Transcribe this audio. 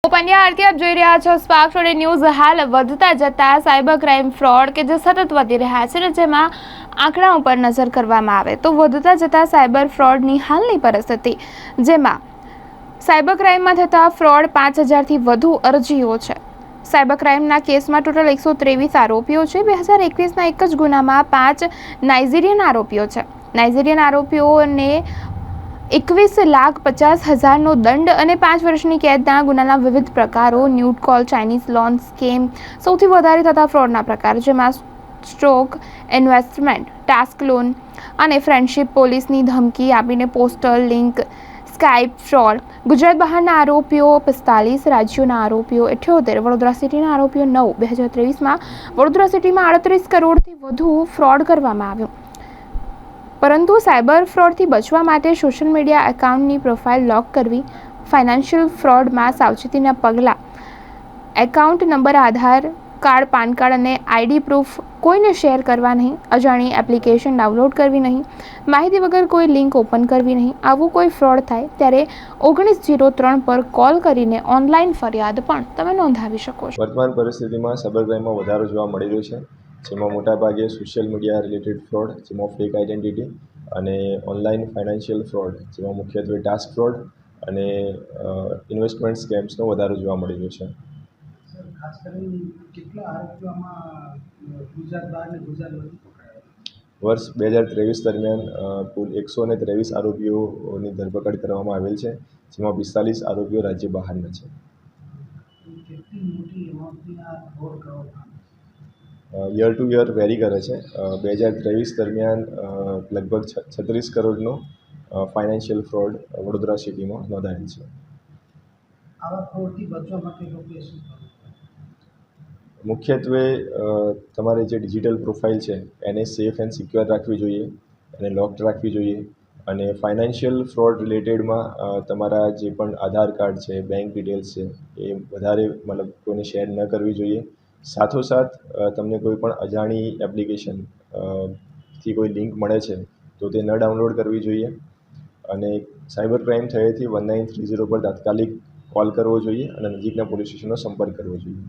પંડ્યા આરતી આપ જોઈ રહ્યા છો સ્પાર્ક ટુડે ન્યૂઝ। હાલ વધતા જતા સાયબર ક્રાઇમ ફ્રોડ કે જે સતત વધી રહ્યા છે ને જેમાં આંકડા ઉપર નજર કરવામાં આવે તો વધતા જતા સાયબર ફ્રોડની હાલની પરિસ્થિતિ જેમાં સાયબર ક્રાઇમમાં થતા ફ્રોડ 5000થી વધુ અરજીઓ છે। સાયબર ક્રાઇમના કેસમાં ટોટલ 123 આરોપીઓ છે। 2021ના એક જ ગુનામાં 5 નાઇજીરિયન આરોપીઓ છે। નાઇજીરિયન આરોપીઓને 21,50,000નો દંડ અને 5 વર્ષની કેદના ગુનાના વિવિધ પ્રકારો। Nude call, Chinese loan scam સૌથી વધારે થતા ફ્રોડના પ્રકાર જેમાં સ્ટોક ઇન્વેસ્ટમેન્ટ, ટાસ્ક લોન અને ફ્રેન્ડશિપ, પોલીસની ધમકી આપીને postal link, Skype fraud. Gujarat બહારના આરોપીઓ 45, રાજ્યોના આરોપીઓ 78, વડોદરા સિટીના આરોપીઓ 9। 2023માં વડોદરા સિટીમાં 38 કરોડથી વધુ ફ્રોડ કરવામાં આવ્યું। પરંતુ સાયબર ફ્રોડથી બચવા માટે સોશિયલ મીડિયા એકાઉન્ટની પ્રોફાઇલ લોક કરવી, ફાઇનાન્શિયલ ફ્રોડમાં સાવચેતીના પગલાં, એકાઉન્ટ નંબર, આધાર કાર્ડ, પાન કાર્ડ અને આઈડી પ્રૂફ કોઈને શેર કરવા નહીં, અજાણી એપ્લિકેશન ડાઉનલોડ કરવી નહીં, માહિતી વગર કોઈ લિંક ઓપન કરવી નહીં। આવું કોઈ ફ્રોડ થાય ત્યારે 1903 પર કોલ કરીને ઓનલાઈન ફરિયાદ પણ તમે નોંધાવી શકો છો। વર્તમાન પરિસ્થિતિમાં સાયબર ક્રાઇમમાં વધારો જોવા મળી રહ્યો છે, જેમાં મોટાભાગે સોશિયલ મીડિયા રિલેટેડ ફ્રોડ, જેમાં ફેક આઇડેન્ટિટી અને ઓનલાઈન ફાઇનાન્શિયલ ફ્રોડ, જેમાં મુખ્યત્વે ટાસ્ક ફ્રોડ અને ઇન્વેસ્ટમેન્ટ સ્કેમ્સનો વધારો જોવા મળી રહ્યો છે। ખાસ કરીને કેટલા આરોપીઓમાં ગુજરાત બહાર અને ગુજરાત બહાર પકડાયા? વર્ષ 2023 દરમિયાન કુલ 123 આરોપીઓની ધરપકડ કરવામાં આવેલ છે, જેમાં 45 આરોપીઓ રાજ્ય બહારના છે। કેટલી મોટી એમાઉન્ટની આ ફ્રોડ કરવામાં યર ટુ યર વેરી કરે છે। 2023 દરમિયાન લગભગ 36 કરોડનો ફાઇનાન્શિયલ ફ્રોડ વડોદરા સિટીમાં નોંધાયેલ છે। આવા ફ્રોડથી બચવા માટે લોકોએ શું કરવું? મુખ્યત્વે તમારી જે ડિજિટલ પ્રોફાઇલ છે એને સેફ એન્ડ સિક્યોર રાખવી જોઈએ અને લોક્ડ રાખવી જોઈએ। અને ફાઇનાન્શિયલ ફ્રોડ રિલેટેડમાં તમારા જે પણ આધાર કાર્ડ છે, બેંક ડિટેલ્સ છે એ વધારે કોઈને શેર ન કરવી જોઈએ। સાથોસાથ તમને કોઈ પણ અજાણી એપ્લિકેશન થી કોઈ લિંક મળે છે તો તે ન ડાઉનલોડ કરવી જોઈએ। અને સાયબર ક્રાઇમ થયેથી 1930 પર તાત્કાલિક કોલ કરવો જોઈએ અને નજીકના પોલીસ સ્ટેશનનો સંપર્ક કરવો જોઈએ।